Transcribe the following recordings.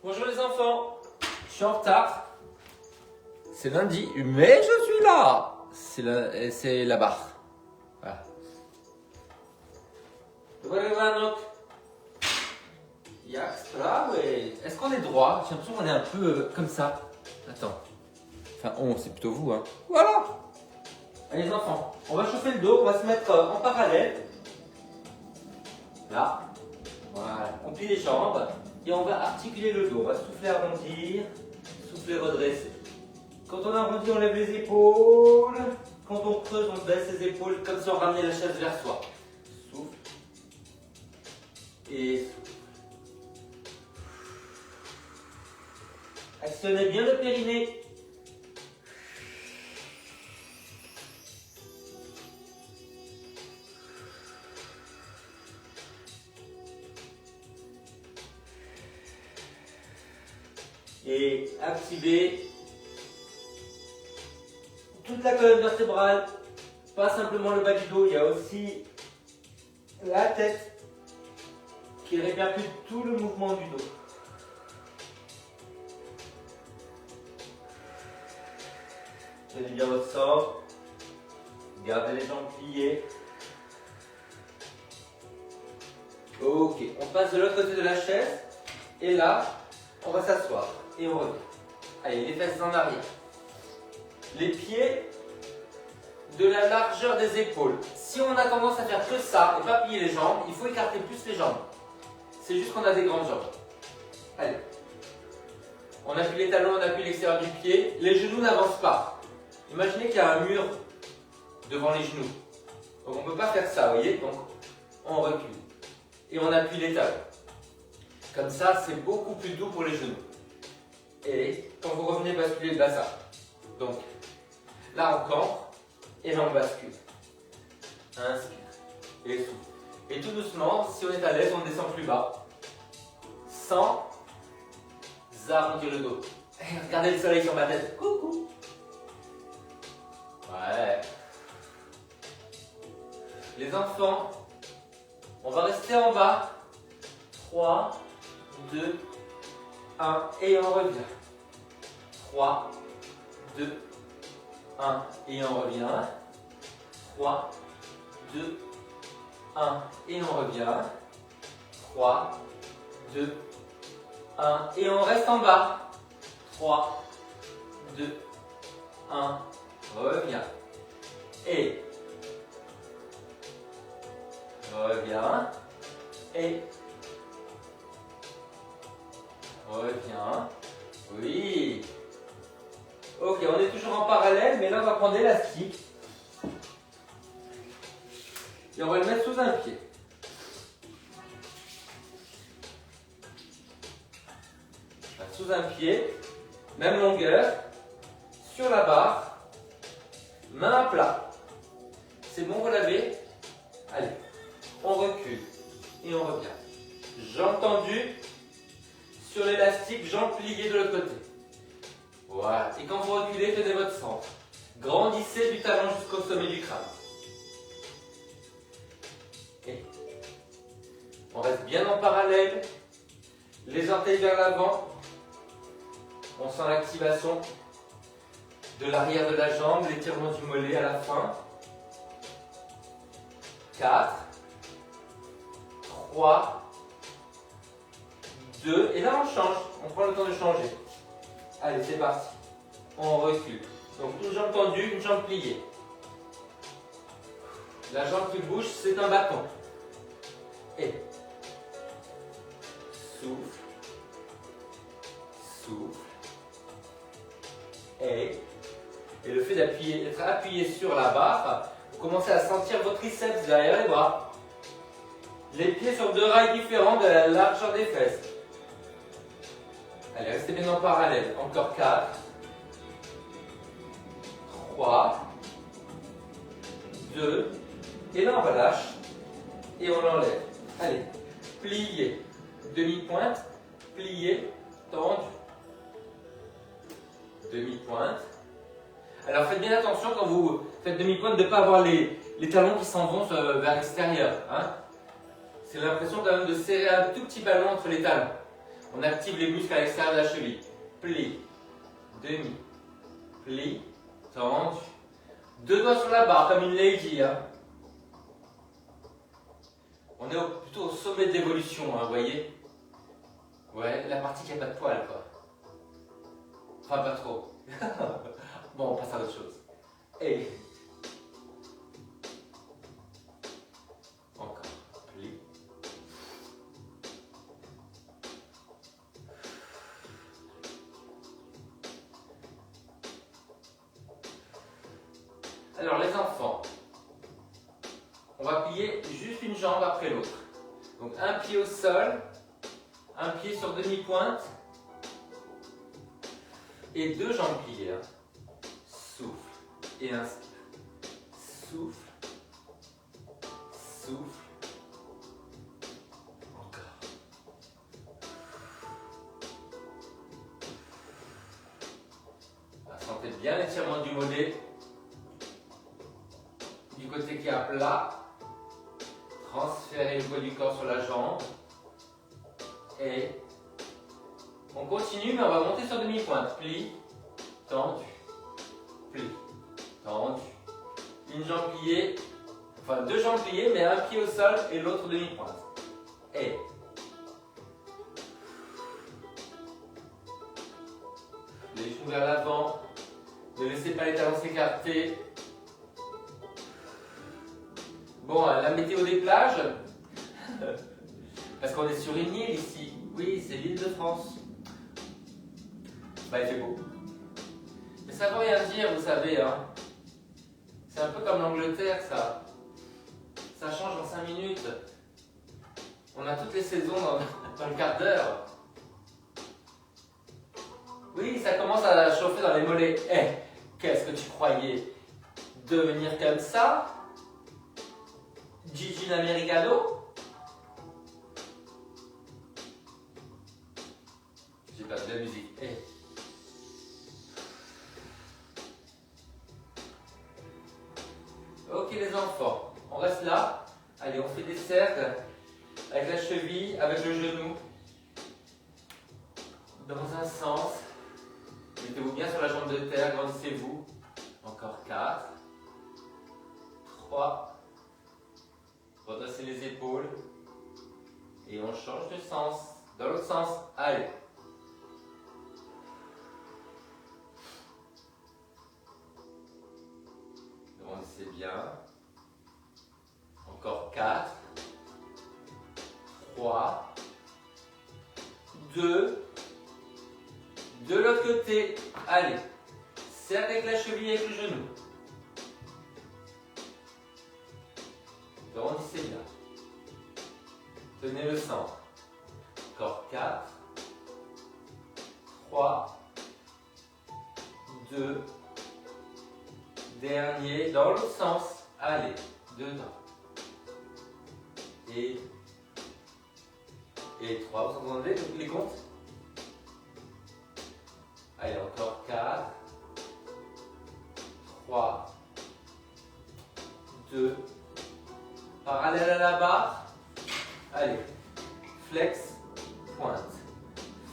Bonjour les enfants, je suis en retard. C'est lundi, mais je suis là. C'est la barre. Voilà. Voilà donc. Yaxtra, ouais. Est-ce qu'on est droit? J'ai l'impression qu'on est un peu comme ça. Attends. Enfin, c'est plutôt vous, hein. Voilà. Allez les enfants, on va chauffer le dos, on va se mettre en parallèle. Là. Voilà. On plie les jambes et on va articuler le dos. On va souffler, arrondir, souffler, redresser. Quand on arrondit, on lève les épaules. Quand on creuse, on baisse les épaules comme si on ramenait la chaise vers soi. Souffle. Et souffle. Actionnez bien le périnée. Et activez toute la colonne vertébrale, pas simplement le bas du dos, il y a aussi la tête qui répercute tout le mouvement du dos. Tenez bien votre centre, gardez les jambes pliées. Ok, on passe de l'autre côté de la chaise et là, on va s'asseoir et on revient. Allez, les fesses en arrière. Les pieds de la largeur des épaules. Si on a tendance à faire que ça et pas plier les jambes, il faut écarter plus les jambes. C'est juste qu'on a des grandes jambes. Allez. On appuie les talons, on appuie l'extérieur du pied. Les genoux n'avancent pas. Imaginez qu'il y a un mur devant les genoux. Donc on ne peut pas faire ça, vous voyez? Donc on recule. Et on appuie les talons. Comme ça, c'est beaucoup plus doux pour les genoux. Et quand vous revenez, basculez le bassin. Donc, là on campe et là on bascule. Inspire et souffle. Et tout doucement, si on est à l'aise, on descend plus bas. Sans arrondir le dos. Et regardez le soleil sur ma tête. Coucou. Ouais. Les enfants, on va rester en bas. 3, 2, 1 et on revient. 3, 2, 1 et on revient. 3, 2, 1 et on revient. 3, 2, 1 et on reste en bas. 3, 2, 1, revient. Et revient. Et revient. Oui. Ok, on est toujours en parallèle, mais là on va prendre l'élastique. Et on va le mettre sous un pied. Sous un pied, même longueur, sur la barre, main à plat. C'est bon, vous l'avez? Allez, on recule et on revient. Jambes tendues sur l'élastique, jambes pliées de l'autre côté. Voilà, et quand vous reculez, tenez votre centre. Grandissez du talon jusqu'au sommet du crâne. Et on reste bien en parallèle, les orteils vers l'avant. On sent l'activation de l'arrière de la jambe, l'étirement du mollet à la fin. 4, 3, 2, et là on change, on prend le temps de changer. Allez, c'est parti. On recule. Donc une jambe tendue, une jambe pliée. La jambe qui bouge, c'est un bâton. Et souffle, souffle. Et le fait d'être appuyé sur la barre, vous commencez à sentir vos triceps derrière les bras. Les pieds sur deux rails différents de la largeur des fesses. Allez, restez bien en parallèle. Encore 4, 3, 2, et là on relâche et on l'enlève. Allez, plié, demi-pointe, plié, tendu. Demi-pointe. Alors faites bien attention quand vous faites demi-pointe de ne pas avoir les talons qui s'en vont vers l'extérieur. Hein. C'est l'impression quand même de serrer un tout petit ballon entre les talons. On active les muscles à l'extérieur de la cheville. Pli, demi, pli, tendu. 2 doigts sur la barre comme une lady. Hein. On est plutôt au sommet de l'évolution, hein, vous voyez. Ouais, la partie qui n'a pas de poils, quoi. Enfin, pas trop. Bon, on passe à autre chose. Et encore, pli. Alors, les enfants, on va plier juste une jambe après l'autre. Donc, un pied au sol, un pied sur demi-pointe et 2 jambes pliées. Hein. Souffle et inspire. Souffle, souffle. Encore. Sentez bien l'étirement du mollet. Du côté qui est à plat. Transférez le poids du corps sur la jambe. Et on continue, mais on va monter sur demi-pointe. Pli, tendu, pli, tendu. Une jambe pliée, enfin 2 jambes pliées, mais un pied au sol et l'autre demi-pointe. Et les genoux vers l'avant. Ne laissez pas les talons s'écarter. Bon, la météo des plages, parce qu'on est sur une île ici. Oui, c'est l'île de France. Bah, il fait beau. Mais ça ne veut rien dire, vous savez. Hein. C'est un peu comme l'Angleterre, ça. Ça change en 5 minutes. On a toutes les saisons dans le quart d'heure. Oui, ça commence à chauffer dans les mollets. Eh, qu'est-ce que tu croyais? Devenir comme ça? Gigi l'Americano? J'ai pas de la musique. Eh. Ok les enfants, on reste là. Allez, on fait des cercles avec la cheville, avec le genou. Dans un sens. Mettez-vous bien sur la jambe de terre, grandissez-vous. Encore 4. 3. Redressez les épaules. Et on change de sens. Dans l'autre sens. Allez. Grandissez bien. Encore 4. 3. 2. De l'autre côté. Allez. Cercle avec la cheville et avec le genou. Grandissez bien. Tenez le centre. Encore 4, 3, 2, dernier, dans l'autre sens. Allez, dedans. Et 3, vous entendez les comptes? Allez, encore 4, 3, 2, parallèle à la barre. Allez, flex, pointe,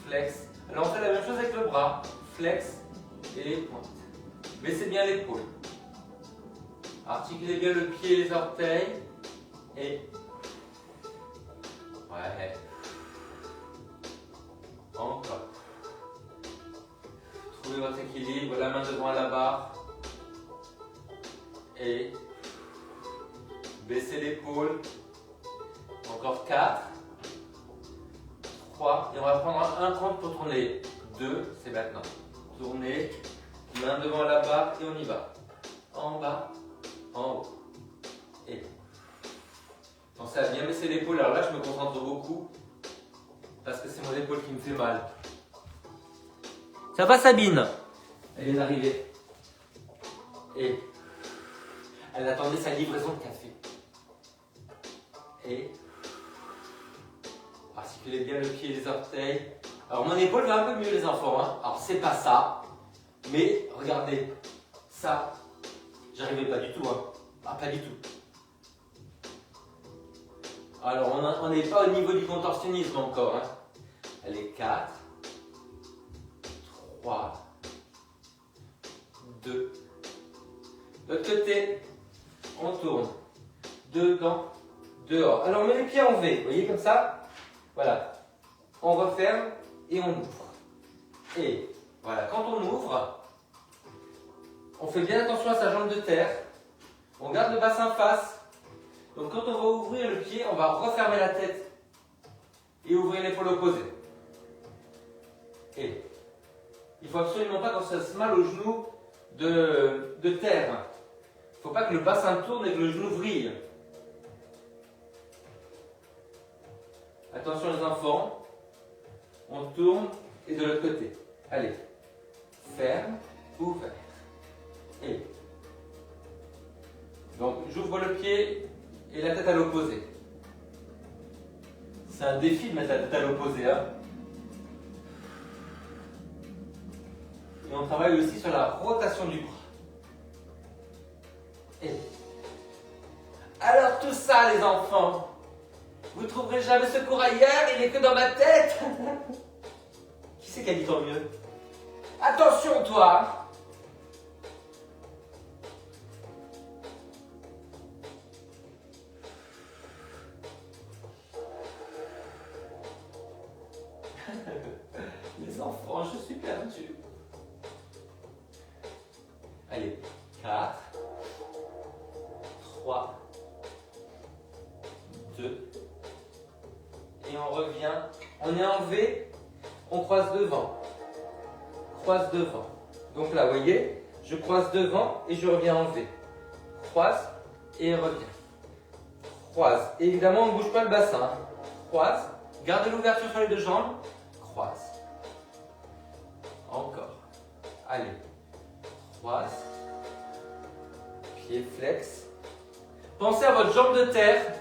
flex. Alors on fait la même chose avec le bras, flex et pointe. Baissez bien l'épaule. Articulez bien le pied et les orteils. Et ouais. Encore. Trouvez votre équilibre, la main devant la barre. Et baissez l'épaule. Encore 4, 3, et on va prendre un compte pour tourner. 2, c'est maintenant. Tournez, main devant la barre et on y va. En bas, en haut. Et pensez à bien baisser l'épaule. Alors là, je me concentre beaucoup parce que c'est mon épaule qui me fait mal. Ça va, Sabine? Elle vient d'arriver. Et elle attendait sa livraison de café. Et articulez bien le pied et les orteils. Alors mon épaule va un peu mieux les enfants. Hein. Alors c'est pas ça. Mais regardez. Ça. J'arrivais pas du tout. Hein. Ah pas du tout. Alors on n'est pas au niveau du contorsionnisme encore. Hein. Allez, 4, 3, 2. De l'autre côté, on tourne. Dedans, dehors. Alors on met les pieds en V, vous voyez comme ça? Voilà. On referme et on ouvre. Et voilà, quand on ouvre, on fait bien attention à sa jambe de terre. On garde le bassin face. Donc quand on va ouvrir le pied, on va refermer la tête et ouvrir l'épaule opposée. Et il ne faut absolument pas qu'on se fasse mal au genou de terre. Il ne faut pas que le bassin tourne et que le genou vrille. Attention les enfants, on tourne et de l'autre côté. Allez, ferme, ouvert. Et donc j'ouvre le pied et la tête à l'opposé. C'est un défi de mettre la tête à l'opposé. Hein. Et on travaille aussi sur la rotation du bras. Et alors tout ça les enfants, vous trouverez jamais ce cours ailleurs, il n'est que dans ma tête. Qui c'est qui a dit tant mieux? Attention toi. Les enfants, je suis perdu. Allez, 4, 3, 2, et on revient. On est en V, on croise devant. Croise devant. Donc là, vous voyez, je croise devant et je reviens en V. Croise et reviens. Croise. Et évidemment, on ne bouge pas le bassin. Hein. Croise. Gardez l'ouverture sur les deux jambes. Croise. Encore. Allez. Croise. Pied flex. Pensez à votre jambe de terre.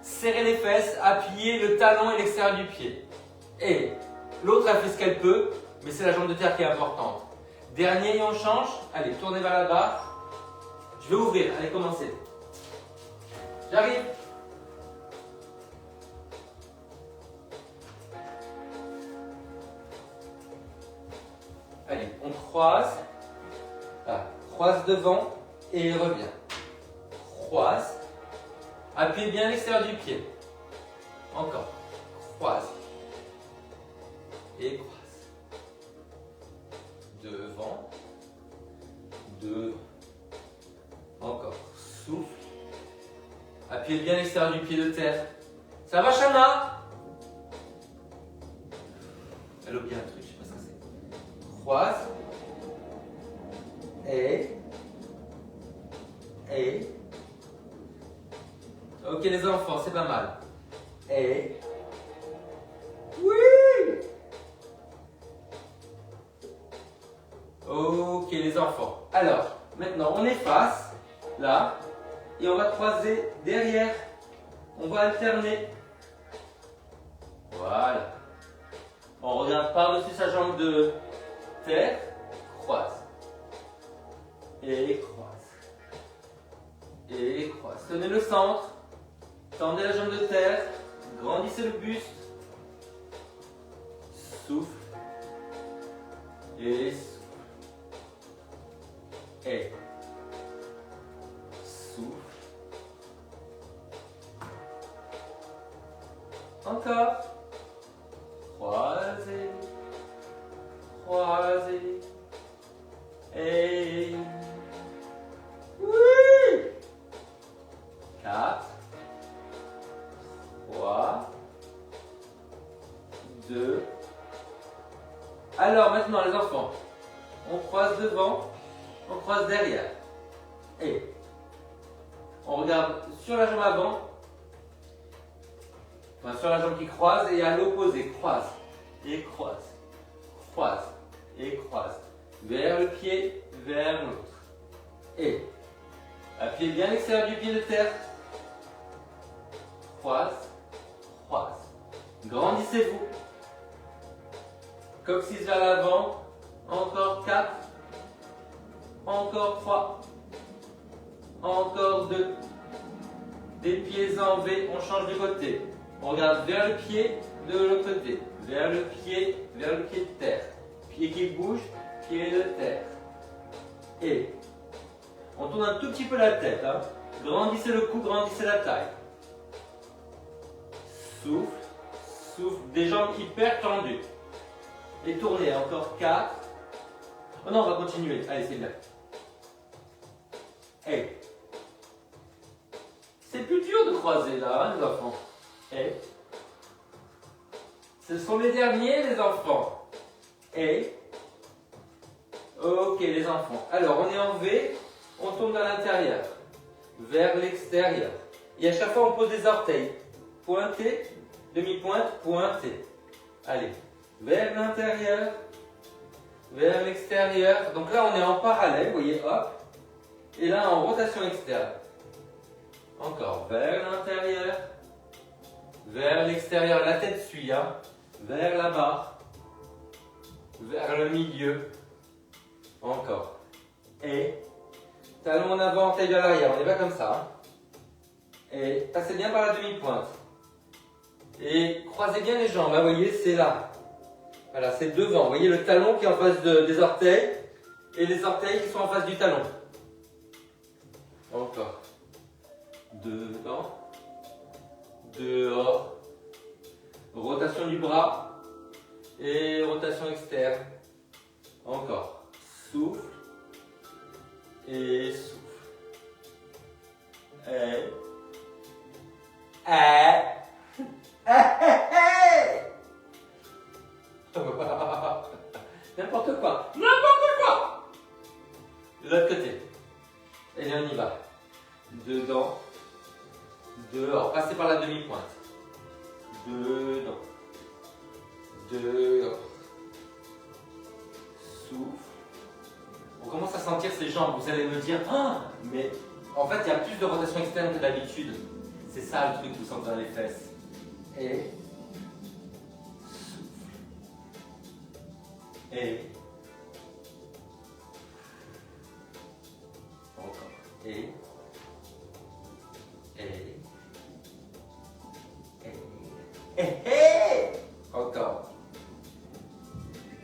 Serrez les fesses. Appuyez le talon et l'extérieur du pied. Et l'autre a fait ce qu'elle peut, mais c'est la jambe de terre qui est importante. Dernier et on change. Allez, tournez vers la barre. Je vais ouvrir. Allez, commencez. J'arrive. Allez, on croise. Là, croise devant et revient. Croise. Appuyez bien l'extérieur du pied. Encore. Croise. Et croise. Devant. Devant. Encore. Souffle. Appuyez bien l'extérieur du pied de terre. Ça va, Shana? Elle a oublié un truc, je sais pas ce que c'est. Croise. Et. Ok les enfants, c'est pas mal. Et. Oui. Ok les enfants. Alors, maintenant on efface, là, et on va croiser derrière. On va alterner. Voilà. On regarde par-dessus sa jambe de terre, croise. Et croise. Et croise. Tenez le centre. Tendez la jambe de terre. Grandissez le buste. Souffle. Et souffle. Et souffle. Encore. Croisez. Croisez. Et oui. 4, 3, 2. Alors maintenant les enfants, on croise devant, on croise derrière. Et on regarde sur la jambe avant, enfin sur la jambe qui croise et à l'opposé, croise et croise, croise et croise. Vers le pied, vers l'autre. Et appuyez bien l'extérieur du pied de terre. Croise, croise. Grandissez-vous. Coccyx vers l'avant. Encore 4. Encore 3. Encore 2. Des pieds en V. On change de côté. On regarde vers le pied de l'autre côté. vers le pied de terre. Pied qui bouge, pied de terre. Et on tourne un tout petit peu la tête. Hein. Grandissez le cou, grandissez la taille. Souffle, souffle, des jambes hyper tendues. Et tournez, encore 4. Oh non, on va continuer. Allez, c'est bien. Et c'est plus dur de croiser là, hein, les enfants. Et ce sont les derniers, les enfants. Et ok, les enfants. Alors, on est en V, on tourne vers l'intérieur, vers l'extérieur. Et à chaque fois, on pose des orteils. Pointé, demi-pointe, pointé. Allez, vers l'intérieur, vers l'extérieur. Donc là, on est en parallèle, vous voyez, hop. Et là, en rotation externe. Encore, vers l'intérieur, vers l'extérieur. La tête suit, hein. Vers là-bas, vers le milieu. Encore. Et talon en avant, taille vers l'arrière. On n'est pas comme ça. Hein. Et passez bien par la demi-pointe. Et croisez bien les jambes. Hein, vous voyez, c'est là. Voilà, c'est devant. Vous voyez le talon qui est en face des orteils et les orteils qui sont en face du talon. Encore. Dedans. Dehors. Rotation du bras. Et rotation externe. Encore. Souffle. Et souffle. Et. N'importe quoi. N'importe quoi. De l'autre côté. Et on y va. Dedans. Dehors. Passez par la demi-pointe. Dedans. Dehors. Souffle. On commence à sentir ses jambes. Vous allez me dire, ah, mais en fait, il y a plus de rotation externe que d'habitude. C'est ça le truc que vous sentez dans les fesses. Et souffle. Et encore. Et encore.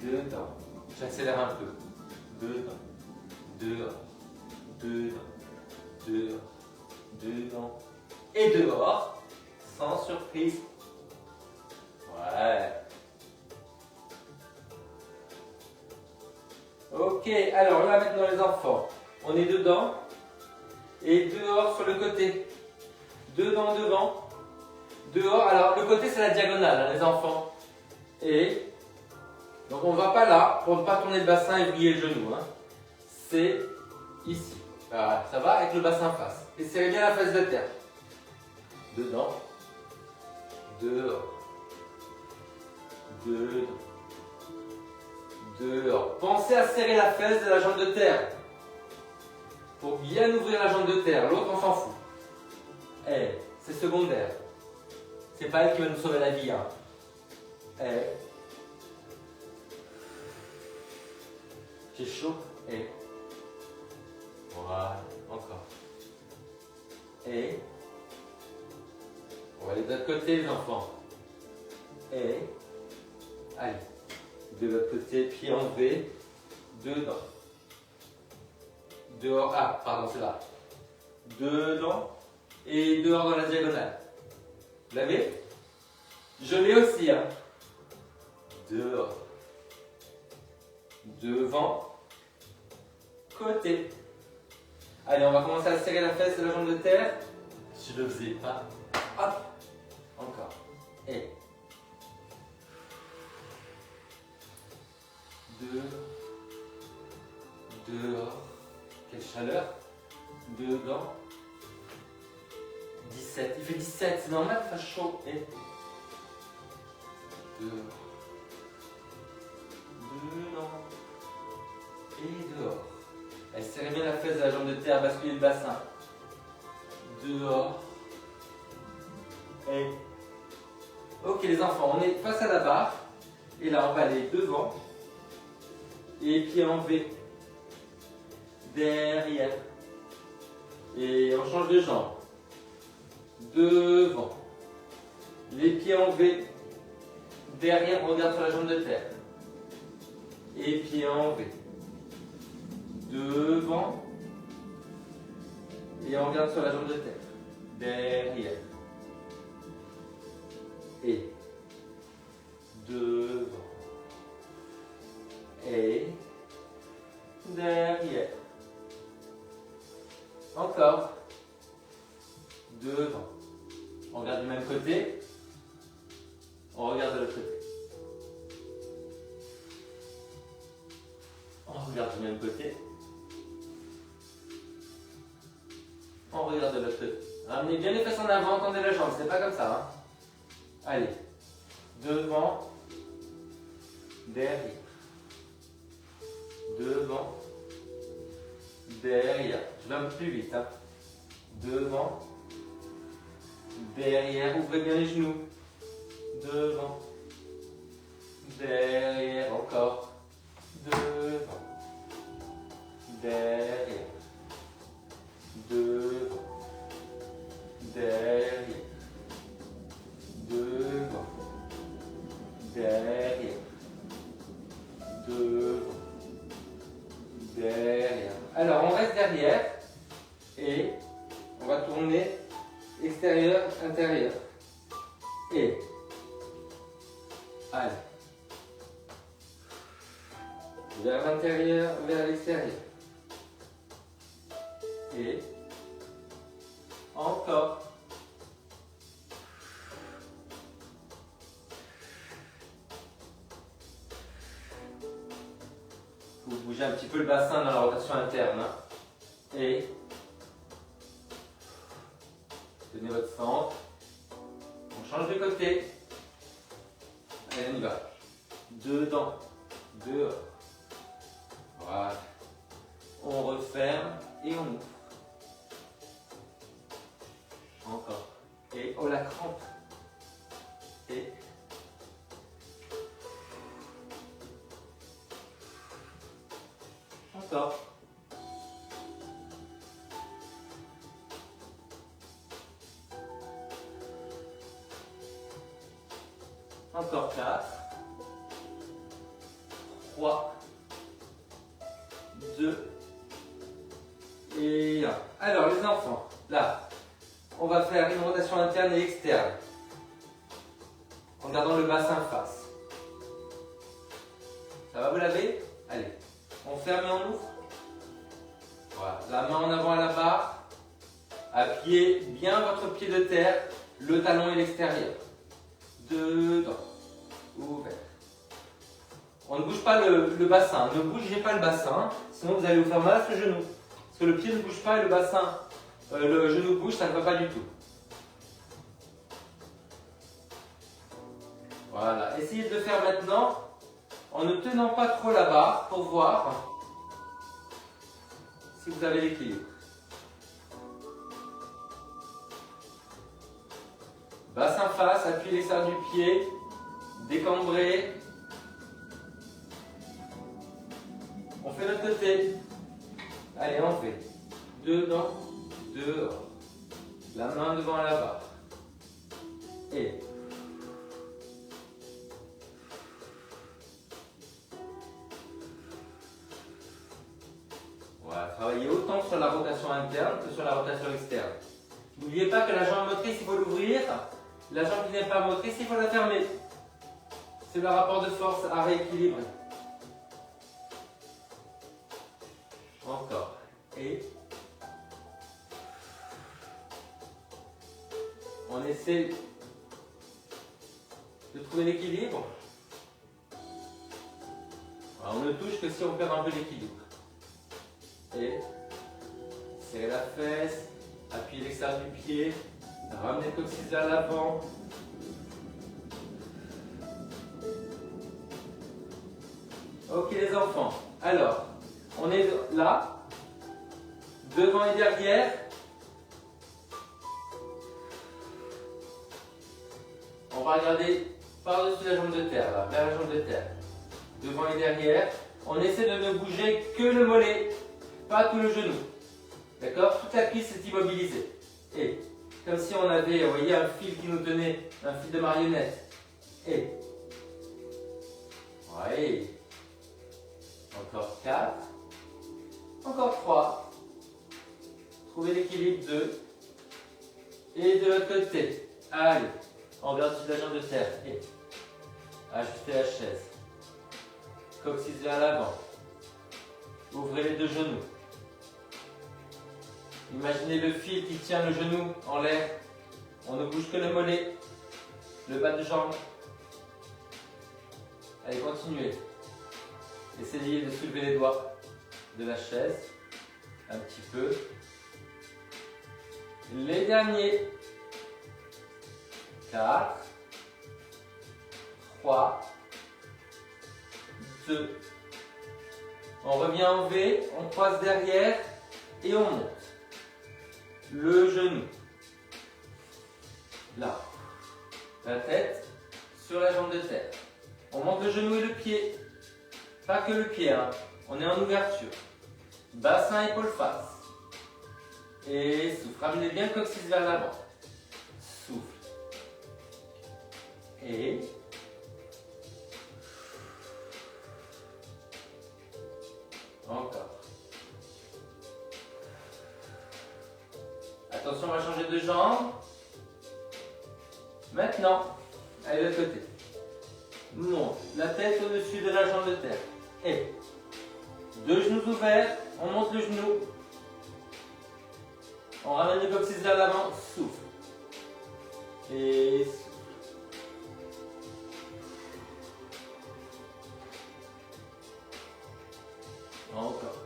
Dedans. J'accélère un peu. Dedans. Dehors. Dedans. Dehors. Dedans. Et dehors. Sans surprise. Ouais. Ok, alors là maintenant les enfants, on est dedans et dehors sur le côté. Dedans, devant, dehors. Alors le côté c'est la diagonale, hein, les enfants. Et donc on ne va pas là pour ne pas tourner le bassin et plier le genou. Hein. C'est ici. Voilà, ça va avec le bassin face. Et serrez bien la face de terre. Dedans, dehors, dedans. Dehors. Pensez à serrer la fesse de la jambe de terre. Pour bien ouvrir la jambe de terre. L'autre, on s'en fout. Eh, c'est secondaire. C'est pas elle qui va nous sauver la vie. Hein. Eh. J'ai chaud. Eh. Voilà. Encore. Et. On va aller de l'autre côté, les enfants. Et. Allez. De l'autre côté, pied en V, dedans. Dehors, ah, pardon, c'est là. Dedans et dehors dans la diagonale. Vous l'avez? Je l'ai aussi, hein. Dehors. Devant. Côté. Allez, on va commencer à serrer la fesse de la jambe de terre. Je le faisais pas. Hop. Encore. Et. Dehors, quelle chaleur, dedans, 17, il fait 17, c'est normal qu'il fasse chaud, et dehors, dedans, et dehors, elle serre bien la fesse de la jambe de terre, basculer le bassin, dehors, et, ok les enfants, on est face à la barre, et là on va aller devant, et pied en V, derrière, et on change de jambe, devant, les pieds en V, Derrière, on regarde sur la jambe de terre. Et pied en V. Devant. Et on regarde sur la jambe de terre. Derrière. Et devant. Et derrière. Encore. Devant. On regarde du même côté. On regarde de l'autre côté. On regarde du même côté. On regarde de l'autre côté. Ramenez bien les fesses en avant, tendez la jambe, c'est pas comme ça. Hein. Allez. Devant. Derrière. Devant. Derrière. Je vais un peu plus vite. Hein. Devant. Derrière. Ouvrez bien les genoux. Devant. Derrière. Encore. Devant. Derrière. Devant. Derrière. Devant. Derrière. Devant. Derrière. Alors, on reste derrière et on va tourner extérieur, intérieur. Et allez. Vers l'intérieur, vers l'extérieur. Et encore. Vous bougez un petit peu le bassin dans la rotation interne. Hein. Et tenez votre centre. On change de côté. Allez, on y va. Dedans, dehors. Voilà. On referme et on ouvre. Encore. Et oh la crampe. Et encore. Encore 4. 3. 2. Et 1. Alors les enfants, là, on va faire une rotation interne et externe. En gardant le bassin face. Ça va, vous l'avez? Allez. On ferme et on ouvre. Voilà. La main en avant à la barre. Appuyez bien votre pied de terre, le talon et l'extérieur. Dedans. Ouvert. On ne bouge pas le bassin. Ne bougez pas le bassin, sinon vous allez vous faire mal à ce genou. Parce que le pied ne bouge pas et le bassin, le genou bouge, ça ne va pas du tout. Voilà. Essayez de le faire maintenant en ne tenant pas trop la barre pour voir si vous avez l'équilibre. Bassin face, appuyez l'extérieur du pied, décambrez. On fait notre côté. Allez, on fait. Dedans, dehors. La main devant la barre. Et voilà, travaillez autant sur la rotation interne que sur la rotation externe. N'oubliez pas que la jambe motrice, il faut l'ouvrir. La jambe qui n'est pas motrice, il faut la fermer. C'est le rapport de force à rééquilibrer. Encore. Et on essaie de trouver l'équilibre. On ne touche que si on perd un peu l'équilibre. Et serrez la fesse, appuyez l'extérieur du pied, ramenez le coccyx vers l'avant. Ok les enfants, alors on est là, devant et derrière. On va regarder par-dessus la jambe de terre, là, vers la jambe de terre. Devant et derrière. On essaie de ne bouger que le mollet, pas tout le genou. D'accord? Toute la cuisse est immobilisée. Et comme si on avait, vous voyez, un fil qui nous tenait, un fil de marionnette. Et Ajustez la chaise. Coccyx vers l'avant. Ouvrez les deux genoux. Imaginez le fil qui tient le genou en l'air. On ne bouge que le mollet, le bas de jambe. Allez, continuez. Essayez de soulever les doigts de la chaise. Un petit peu. Les derniers. 4, 3, 2. On revient en V, on croise derrière et on monte. Le genou. Là. La tête sur la jambe de terre. On monte le genou et le pied. Pas que le pied, hein. On est en ouverture. Bassin, épaule, face. Et souffle. Ramenez bien le coccyx vers l'avant. Souffle. Et encore. Attention, on va changer de jambe. Maintenant, allez de l'autre côté. Monte la tête au-dessus de la jambe de terre. Et deux genoux ouverts, on monte le genou. On ramène le coccyx vers l'avant, souffle. Et souffle. Encore.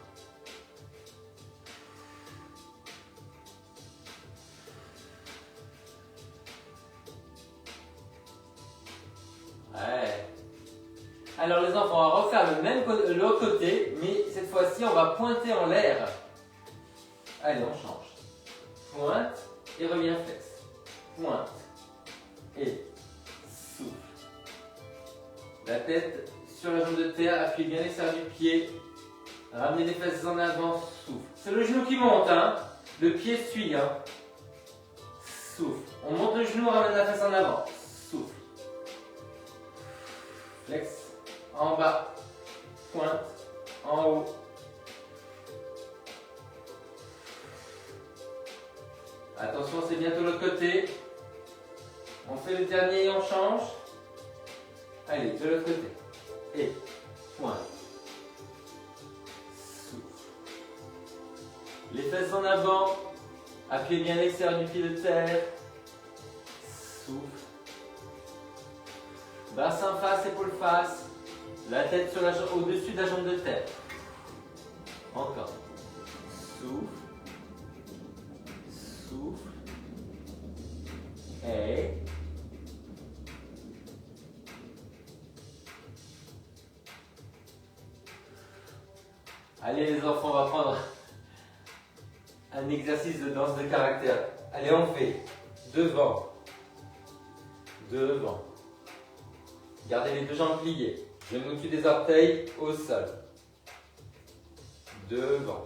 Ouais. Alors les enfants, on va refaire l'autre côté, mais cette fois-ci, on va pointer en l'air. Allez, on change. Pointe et revient fesse. Pointe et souffle. La tête sur la jambe de terre, appuyez bien l'extérieur du pied. Ramenez les fesses en avant, souffle. C'est le genou qui monte, hein. Le pied suit, hein. Souffle. On monte le genou, on ramène la fesse en avant. Souffle. Flex. En bas. Pointe. En haut. Attention, c'est bientôt l'autre côté. On fait le dernier et on change. Allez, de l'autre côté. Et pointe. Les fesses en avant, appuyez bien l'extérieur du pied de terre, souffle, bassin face, épaule face, la tête au-dessus de la jambe de terre, encore, souffle, souffle, et allez les enfants, on va prendre un exercice de danse de caractère. Allez, on fait devant, devant. Gardez les deux jambes pliées. Genoux au-dessus des orteils, au sol. Devant.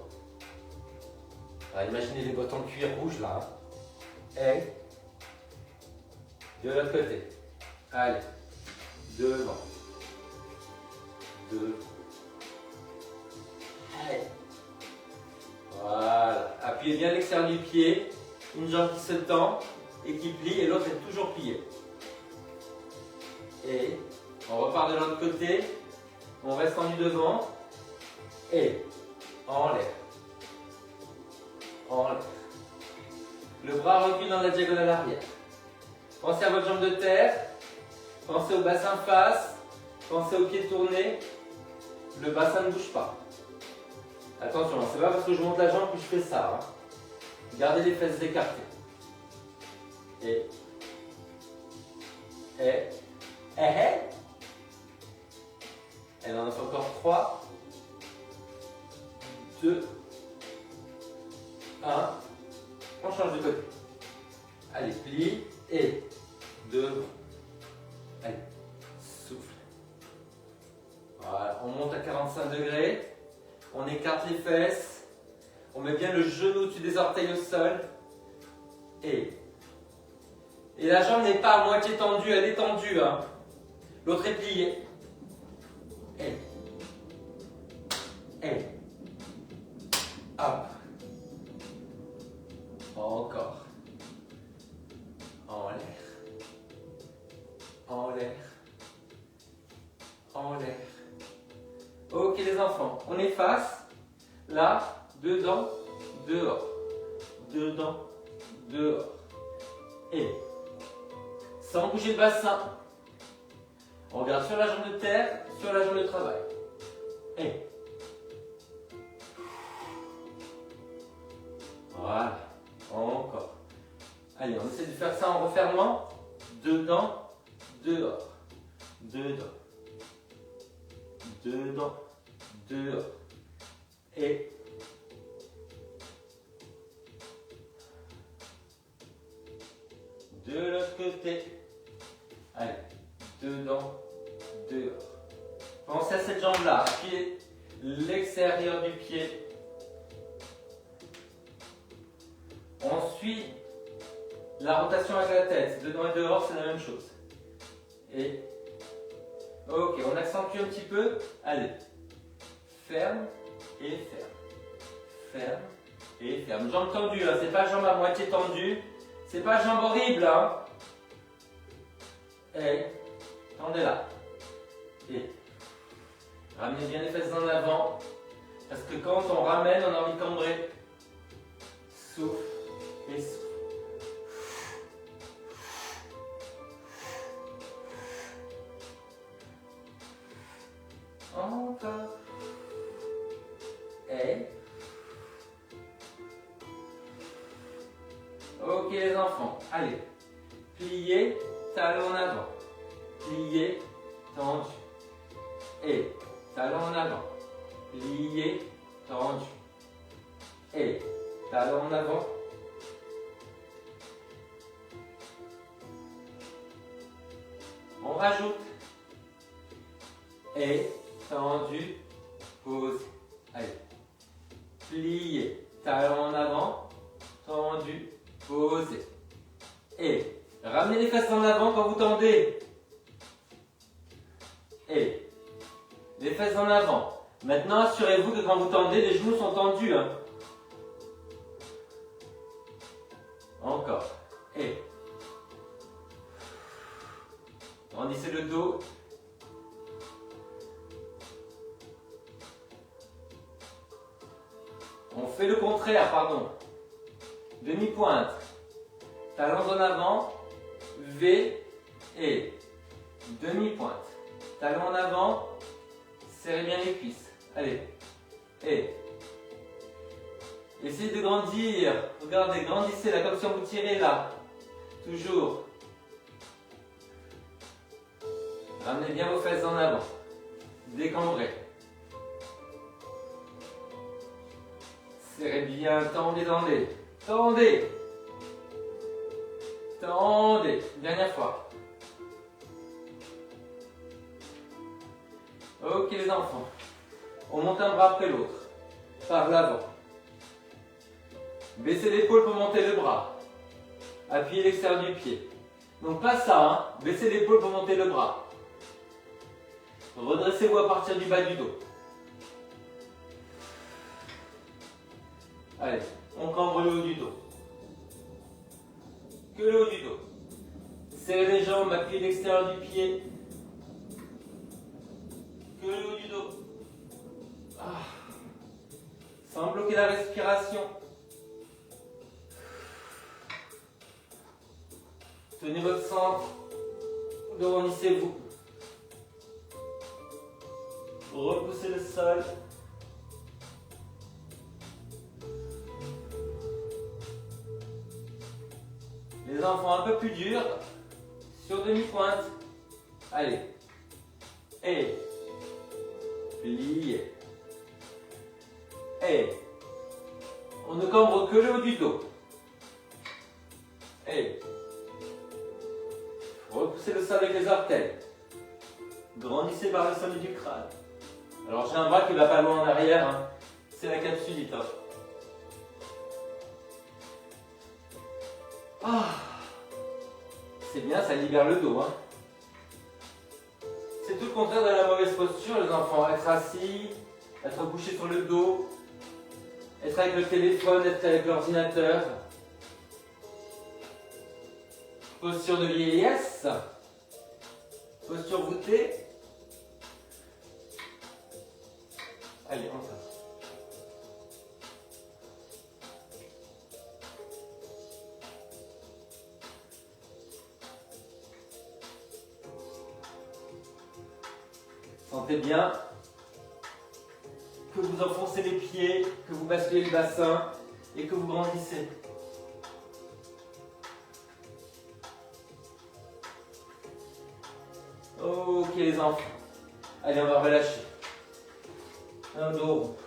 Alors, imaginez les bottons de cuir rouges là. Et de l'autre côté. Allez, devant. Devant. Allez. Voilà. Appuyez bien l'extérieur du pied. Une jambe qui se tend et qui plie et l'autre est toujours pliée. Et on repart de l'autre côté. On reste tendu devant. Et en l'air. En l'air. Le bras recule dans la diagonale arrière. Pensez à votre jambe de terre. Pensez au bassin face. Pensez au pied tourné. Le bassin ne bouge pas. Attention, c'est pas parce que je monte la jambe que je fais ça. Hein. Gardez les fesses écartées. Et. Elle en a fait encore 3, 2, 1. On change de côté. Allez, plie et devant. Allez, souffle. Voilà, on monte à 45 degrés. On écarte les fesses. On met bien le genou au-dessus des orteils au sol. Et la jambe n'est pas à moitié tendue, elle est tendue. Hein. L'autre est pliée. Et. Hop. Encore. En l'air. En l'air. enfants. On efface. Là, dedans, dehors. Dedans, dehors. Et sans bouger le bassin. On regarde sur la jambe de terre, sur la jambe de travail. Et voilà. Encore. Allez, on essaie de faire ça en refermant. Dedans, dehors. Dedans. Dedans, dehors. Et de l'autre côté. Allez, dedans, dehors. Pensez à cette jambe-là. Appuyez l'extérieur du pied. On suit la rotation avec la tête. Dedans et dehors, c'est la même chose. Et ok, on accentue un petit peu. Allez, ferme et ferme. Ferme et ferme. Jambe tendue, hein. C'est pas jambe à moitié tendue. C'est pas jambe horrible, hein. Et tendez là. Et ramenez bien les fesses en avant. Parce que quand on ramène, on a envie de cambrer. Souffle et souffle. Encore. Et ok les enfants, allez. Pliez, talon en avant. Pliez, tendu. Et talon en avant. Pliez, tendu. Et talon en avant. On rajoute. Et tendu, pose. Allez. Pliez, talon en avant, tendu, posez. Et ramenez les fesses en avant quand vous tendez. Et les fesses en avant. Maintenant, assurez-vous que quand vous tendez, les genoux sont tendus. Hein. Encore. Et tendissez le dos. On fait le contraire, pardon. Demi-pointe. Talons en avant. V et demi-pointe. Talons en avant. Serrez bien les cuisses. Allez. Et essayez de grandir. Regardez, grandissez là, comme si on vous tirait là. Toujours. Ramenez bien vos fesses en avant. Décambrez. Serrez bien, tendez, tendez. Tendez. Tendez. Dernière fois. Ok les enfants. On monte un bras après l'autre. Par l'avant. Baissez l'épaule pour monter le bras. Appuyez l'extérieur du pied. Donc pas ça, hein. Baissez l'épaule pour monter le bras. Redressez-vous à partir du bas du dos. Allez, on cambre le haut du dos. Que le haut du dos. Serrez les jambes, appuyez l'extérieur du pied. Que le haut du dos. Ah. Sans bloquer la respiration. Tenez votre centre. Grandissez-vous. Repoussez le sol. Les enfants un peu plus durs. Sur demi-pointe. Allez. Et. Pliez. Et. On ne cambre que le haut du dos. Et. Repoussez le sol avec les orteils. Grandissez par le sommet du crâne. Alors j'ai un bras qui va pas loin en arrière. Hein. C'est la capsulite. Hein. Ah. C'est bien, ça libère le dos. Hein. C'est tout le contraire de la mauvaise posture, les enfants. Être assis, être couché sur le dos, être avec le téléphone, être avec l'ordinateur. Posture de vieillesse. Posture voûtée. Allez. Sentez bien que vous enfoncez les pieds, que vous basculez le bassin et que vous grandissez. Ok les enfants. Allez, on va relâcher. Un dos rond.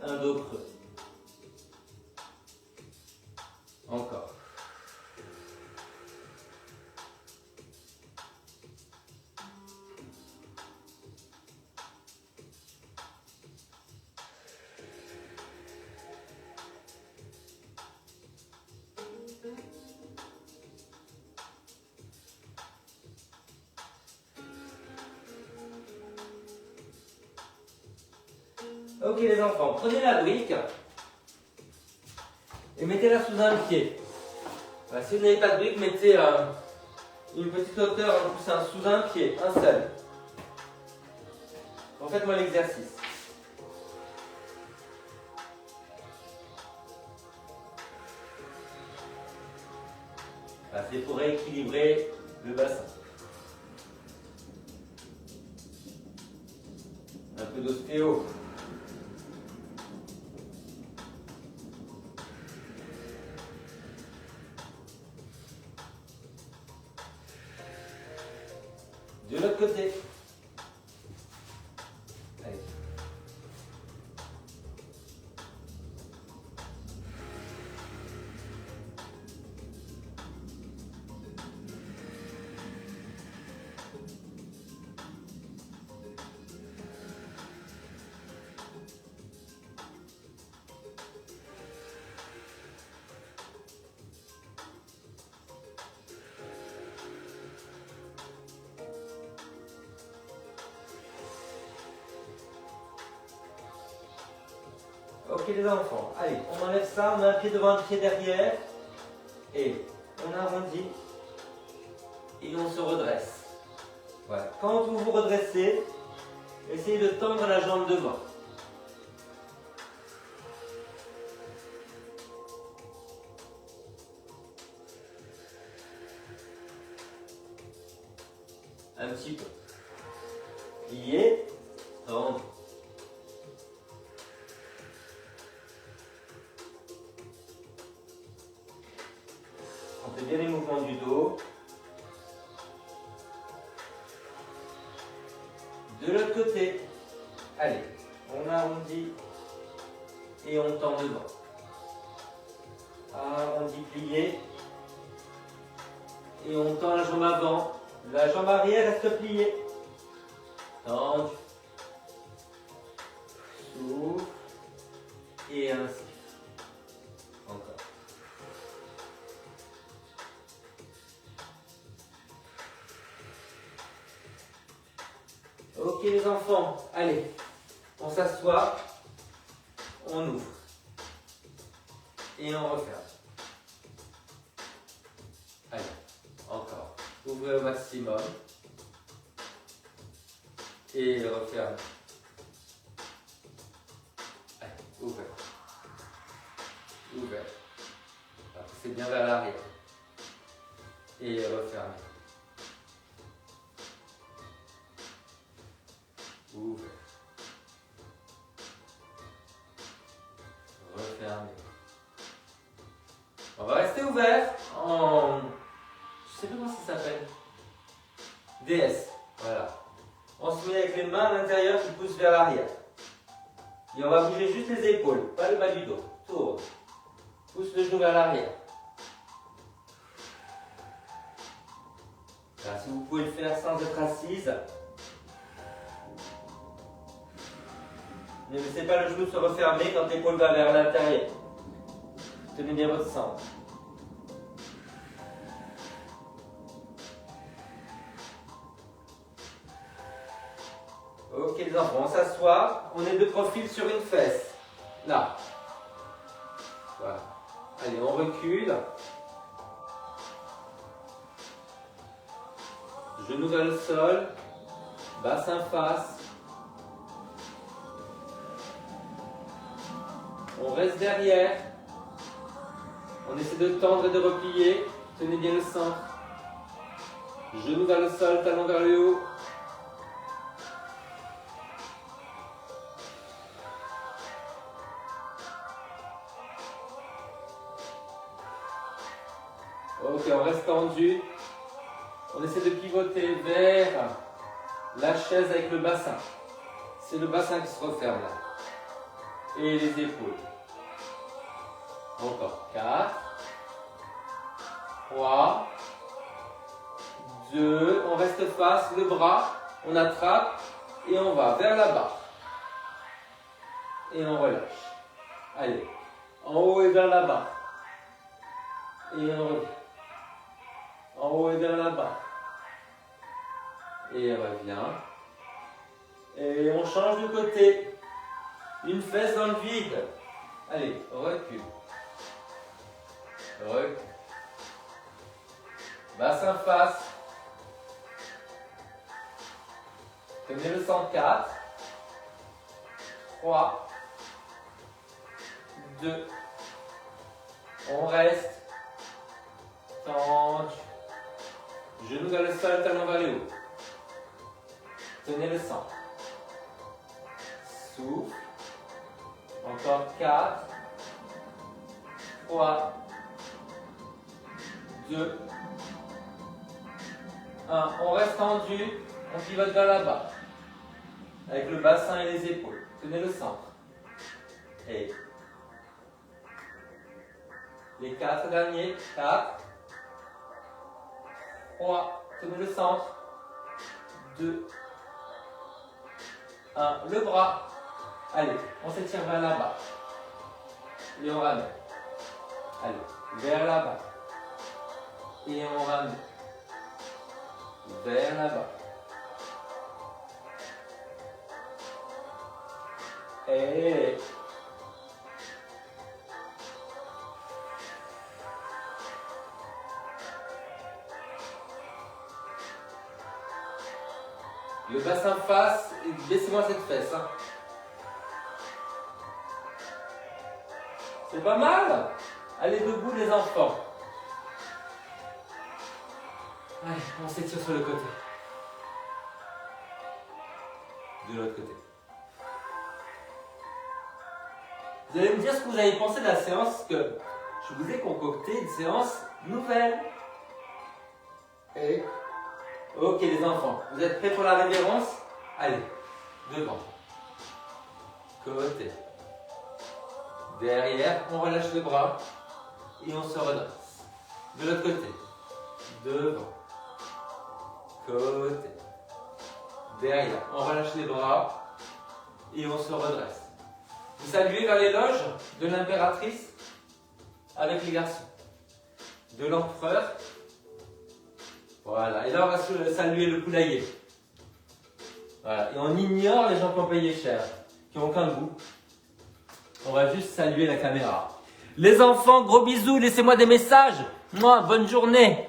Un dos creux. Encore. Ok les enfants, prenez la brique et mettez-la sous un pied. Voilà, si vous n'avez pas de brique, mettez une petite hauteur, un coussin sous un pied, un seul. Faites-moi l'exercice. Voilà, c'est pour rééquilibrer le bassin. Un peu d'ostéo. De l'autre côté. Allez. Ok les enfants, allez, on enlève ça, on met un pied devant, un pied derrière, et on arrondit, et on se redresse. Voilà. Quand vous vous redressez, essayez de tendre la jambe devant. Un petit peu. Pliez, tendre. Sentez bien les mouvements du dos. De l'autre côté. Allez, on arrondit et on tend devant. Arrondi, plié. Et on tend la jambe avant. La jambe arrière reste pliée. Tendu. Souffle. Et ainsi. Encore. Ok les enfants, allez. On s'assoit. On ouvre. Et on referme. Allez, encore. Ouvrez au maximum. Et refermez. Allez, ouvrez. Ouvert. Poussez bien vers l'arrière. Et refermez. Ouvert. Refermez. On va rester ouvert en... Je sais pas comment ça s'appelle. DS. Voilà. On se met avec les mains à l'intérieur qui poussent vers l'arrière. Et on va bouger juste les épaules, pas le bas du dos. Tourne. Pousse le genou vers l'arrière. Si vous pouvez le faire sans être assise. Ne laissez pas le genou se refermer quand l'épaule va vers l'intérieur. Tenez bien votre centre. Ok les enfants, on s'assoit. On est de profil sur une fesse. Là. Voilà. Allez, on recule. Genou vers le sol. Bassin face. On reste derrière. On essaie de tendre et de replier. Tenez bien le centre. Genou vers le sol, talon vers le haut. Ok, on reste tendu. On essaie de pivoter vers la chaise avec le bassin. C'est le bassin qui se referme là. Et les épaules. Encore. 4, 3, 2, on reste face, le bras, on attrape et on va vers la barre. Et on relâche. Allez, en haut et vers la barre. Et on revient. En haut et vers la barre. Et on revient. Et on change de côté. Une fesse dans le vide. Allez, recule. Recule. Bassin face. Tenez le centre. 4, 3, 2. On reste. Tendu. Genou vers le sol, talon vers le haut. Tenez le centre. Souffle. Encore 4, 3, 2, 1. On reste tendu. On pivote vers la barre. Avec le bassin et les épaules. Tenez le centre. Et les 4 derniers. 4, 3. Tenez le centre. 2, 1. Le bras. Allez, on s'étire vers la barre. Et on ramène. Allez, vers la barre. Et on ramène. Vers la barre. Et le bassin face, baissez-moi cette fesse. Hein. C'est pas mal. Allez debout les enfants. Allez, on s'étire sur le côté. De l'autre côté. Vous allez me dire ce que vous avez pensé de la séance que je vous ai concocté, une séance nouvelle. Et ok les enfants, vous êtes prêts pour la révérence? Allez, devant, côté, derrière, on relâche le bras et on se redresse. De l'autre côté, devant, côté, derrière, on relâche les bras et on se redresse. Vous saluez vers les loges de l'impératrice avec les garçons, de l'empereur. Voilà, et là on va saluer le poulailler. Voilà, et on ignore les gens qui ont payé cher, qui n'ont aucun goût. On va juste saluer la caméra. Les enfants, gros bisous, laissez-moi des messages. Moi, bonne journée.